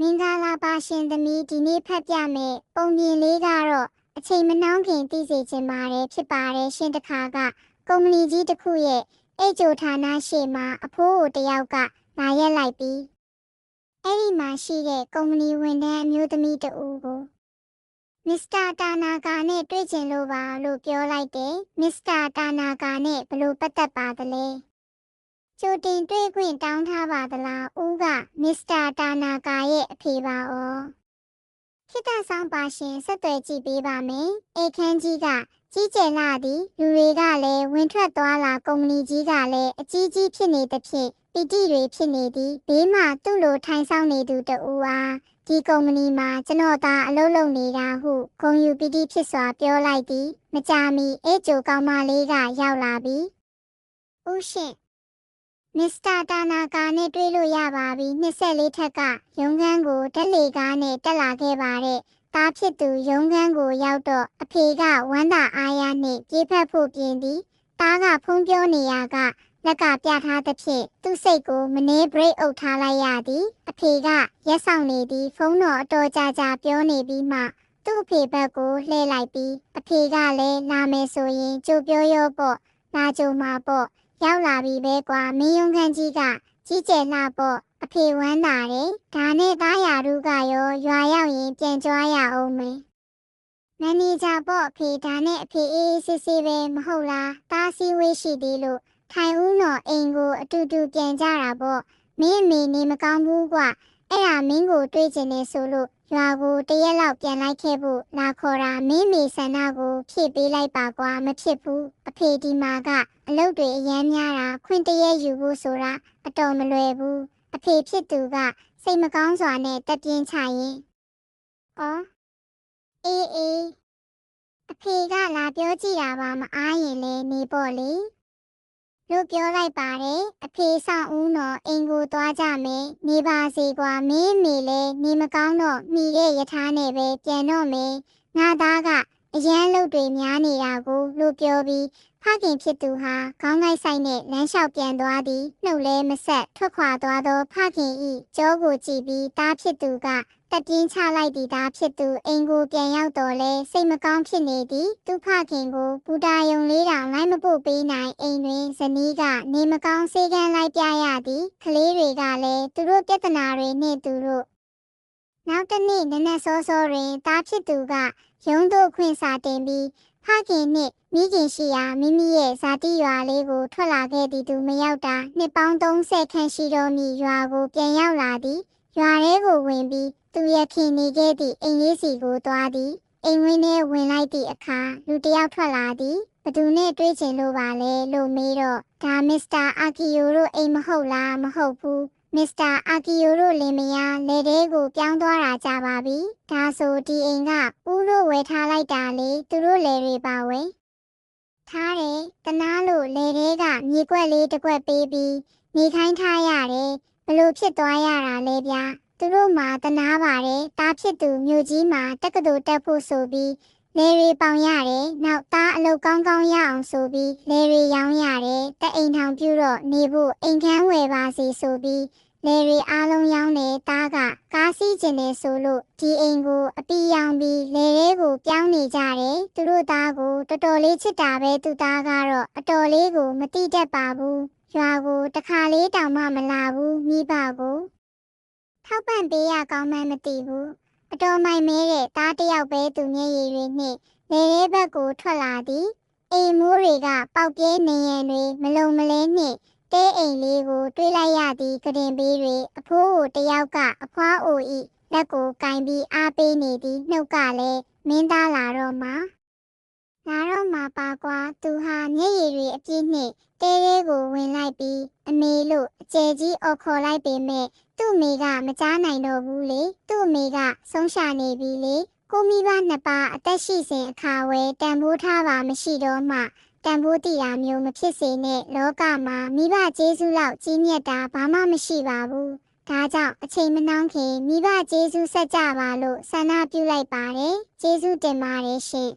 မင်္ဂလာပါရှင်သမီးဒီနေ့ဖတ်ပြမယ်ပုံပြင်လေးကတော့အချိန်မနှောင်းခင်သိစေချင်ပါတယ်ဖြစ်ပါတယ်ရှင်တခါကကုမ္ပဏီကြီးတစ်ခုရဲ့အိတ်ကြိုဌာနရှေ့မှာအဖိုးကိုတယောက်ကလာရက်လိုက်ပြီးအဲ့ဒီမှာရှိတဲ့ကုမ္ပဏီဝန်ထမ်းအမျိုးသမီးတဦးကိုမစ္စတာတာနာကာနဲ့တွေ့ချင်လို့ပါလို့ပြောလိုက်တယ်မစ္စတာတာနာကာနဲ့ဘလို့ပတ်သက်ပါသလဲကျိုတင်တွေ့ခွင့်တောင်းထားပါသလားဦးကမစ္စတာတာနာကာရဲ့အဖေပါဩခိတ္တဆောင်ပါရှင်ဆက်သွယ်ကြည့်ပေးပါမယ်အိတ်ခမ်းကြီးကကြီးကျယ်လာသည်လူတွေကလည်းဝင်ထွက်သွားလာကုမ္ပဏီကြီးကလည်းအကြီးကြီးဖြစ်နေသဖြင့်ပီတိတွေဖြစ်နေသည်ဘေးမှာသူ့လိုထိုင်ဆောင်နေသူတဦးအားဒီကုမ္ပဏီမှာကျွန်တော်သားအလုပ်လုပ်နေတာဟုဂုဏ်ယူပီတိဖြစ်စွာပြောလိုက်သည်မကြာမီအိတ်ကြိုကောင်မလေးကရောက်လာပြီးဦးရှင်မစ္စတာတာနာကာနဲ့တွေ့လို့ရပါပြီ24ထက်ကရုံးခန်းကိုဓာတ်လေကားနဲ့တက်လာခဲ့ပါတဲ့တားဖြစ်သူရုံးခန်းကိုရောက်တော့အဖေကဝမ်းသာအားရနှင့်ပြေးဖက်ဖို့ပြင်သည်တားကဖုန်းပြောနေရကလက်ကပြထားသဖြင့်သူ့စိတ်ကိုမနှဲဘရိတ်အုပ်ထားလိုက်ရသည်အဖေကရက်ဆောင်နေသည်ဖုန်းတော်အတော်ကြာပြောနေပြီးမှသူ့အဖေဘက်ကိုလှည့်လိုက်ပြီးအဖေကလည်းလာမယ်ဆိုရင်ကြိုပြောရောပေါ့လာကြုံမှာပေါ့ရောက်လာပြီပဲကွာမင်းရုံးခန်းကြီးကကြီးကျယ်လှပေါ့အဖေဝမ်းသာတယ်ဒါနဲ့သားရာတို့ကရောရွာရောက်ရင်ပြန်ကြွားရအောင်မယ်မန်နေဂျာပေါ့အဖေဒါနဲ့အဖေအေးဆေးဆေးပဲမဟုတ်လားသားစည်းဝေးရှိသေးလို့ထိုင်ဦးတော့အိမ်ကိုအတူတူပြန်ကြတာပေါ့မင်းအမေနေမကောင်းဘူးကွာအဲ့ဒါမင်းကိုတွေးချင်နေဆိုလို့ရွာကိုတရက်လောက်ပြန်လိုက်ခဲ့ဖို့လာခေါ်တာမင်းမေဆန္ဒကိုဖြည့်ပေးလိုက်ပါကွာမဖြစ်ဘူးအဖေဒီမှာကအလုပ်တွေအများများတာခွင့်တရက်ယူဖို့ဆိုတာအတော်မလွယ်ဘူးအဖေဖြစ်သူကစိတ်မကောင်းစွာနဲ့တက်ပြင်းချရင်အော်အေးအဖေကလာပြောကြည့်တာပါမအားရင်လည်းနေပေါ့လေလို့ပြောလိုက်ပါတယ်အဖေဆောင်ဦးတော့အိမ်ကိုသွားကြမယ်နေပါစေကွာမင်းမေလည်းနေမကောင်းတော့မိတဲ့ယထာနဲ့ပဲပြန်တော့မယ်ငါသားကအရန်လုပ်တွေများနေတာကိုလို့ပြောပြီးဖခင်ဖြစ်သူဟာခေါင်းကိုက်ဆိုင်နဲ့လမ်းလျှောက်ပြန်သွားသည်နှုတ်လဲမဆက်ထွက်ခွာသွားသောဖခင်ဤကြောကိုကြည့်ပြီးသားဖြစ်သူကတက်ပြင်းချလိုက်သည်သားဖြစ်သူအိမ်ကိုပြန်ရောက်တော့လဲစိတ်မကောင်းဖြစ်နေသည်သူဖခင်ကိုဘူတာယုံလေးတောင်လိုက်မပို့ပေးနိုင်အိမ်တွင်ဇနီးကနေမကောင်းစေကန်းလိုက်ပြရသည်ကလေးတွေကလည်းသူတို့ပြဿနာတွေနှင့်သူတို့နောက်တစ်နေ့နနက်စောစောတွင်သားဖြစ်သူကရုံးသို့ခွင့်စာတင်ပြီးဖခင်နှင့်မိခင်ရှိရာမိမိရဲ့ဇာတိရွာလေးကိုထွက်လာခဲ့သည်သူမရောက်တာနှစ်ပေါင်း30ခန့်ရှိတော်မူရွာကိုပြန်ရောက်လာသည်ရွာထဲကိုဝင်ပြီးသူရခင်နေခဲ့သည့်အိမ်လေးစီကိုသွားသည်အိမ်ဝင်းထဲဝင်လိုက်သည့်အခါလူတစ်ယောက်ထွက်လာသည်ဘသူနဲ့တွေ့ချင်လို့ပါလဲလို့မေးတော့ဒါမစ္စတာအာကီယိုတို့အိမ်မဟုတ်လားမဟုတ်ဘူးမစ္စတာအာကီယိုတို့လင်မယားလက်ထဲကိုပြောင်းသွားတာကြပါပြီဒါဆိုဒီအိမ်ကဦးတို့ဝယ်ထားလိုက်တာလေသူတို့လယ်တွေပါဝယ်ထားတယ်တနာလို့လယ်ထဲကမြေကွက်လေးတစ်ကွက်ပေးပြီးနေခိုင်းထားရတယ်ဘလို့ဖြစ်သွားရတာလဲဗျာသူတို့မှာတနာပါတယ်တားဖြစ်သူမြို့ကြီးမှာတက္ကသိုလ်တက်ဖို့ဆိုပြီးလေရီပေါင်ရတယ်နောက်သားအလုပ်ကောင်းကောင်းရအောင်ဆိုပြီးလေရီရောင်းရတယ်တအိမ်ထောင်ပြုတော့နေဖို့အိမ်ခန်းဝယ်ပါစီဆိုပြီးလေရီအားလုံးရောင်းတယ်သားကကားစီးကျင်နေဆိုလို့ဒီအိမ်ကိုအပီရောင်ပြီးလေထဲကိုပြောင်းနေကြတယ်သူတို့သားကိုတော်တော်လေးချစ်တာပဲသူသားကတော့အတော်လေးကိုမတိတတ်ပါဘူးရွာကိုတခါလေးတောင်မှမလာဘူးမိဘကိုထောက်ပံ့ပေးရကောင်းမှန်းမသိဘူးအတော်မိုက်မဲတဲ့သားတယောက်ပဲသူမျက်ရည်တွေနှင့်လေထဲဘက်ကိုထွက်လာသည်အိမ်မိုးတွေကပေါက်ပြဲနေရန်တွေမလုံမလဲနှင့်တဲအိမ်လေးကိုတွေးလိုက်ရသည်ကတင်ပေးတွေအဖိုးကိုတယောက်ကအဖွားအိုဤလက်ကိုကင်ပြီးအားပေးနေသည်နှုတ်ကလည်းမင်းသားလာတော့မှာပါကွာသူဟာမျက်ရည်တွေအပြည့်နှင့်တဲလေးကိုဝင်လိုက်ပြီးအမေလို့အကျယ်ကြီးအော်ခေါ်လိုက်ပေမဲ့သူ့မိကမကြားနိုင်တော့ဘူးလေသူ့မိကဆုံးရှာနေပြီလေကိုမိဘနှစ်ပါးအသက်ရှိစဉ်အခါဝဲတန်ဖိုးထားပါမရှိတော့မှတန်ဖိုးတည်တာမျိုးမဖြစ်စေနဲ့လောကမှာမိဘကျေးဇူးလောက်ကြီးမြတ်တာဘာမှမရှိပါဘူးဒါကြောင့်အချိန်မနှောင်းခင်မိဘကျေးဇူးဆက်ကြပါလို့ဆန္ဒပြုလိုက်ပါတယ်ကျေးဇူးတင်ပါတယ်ရှင်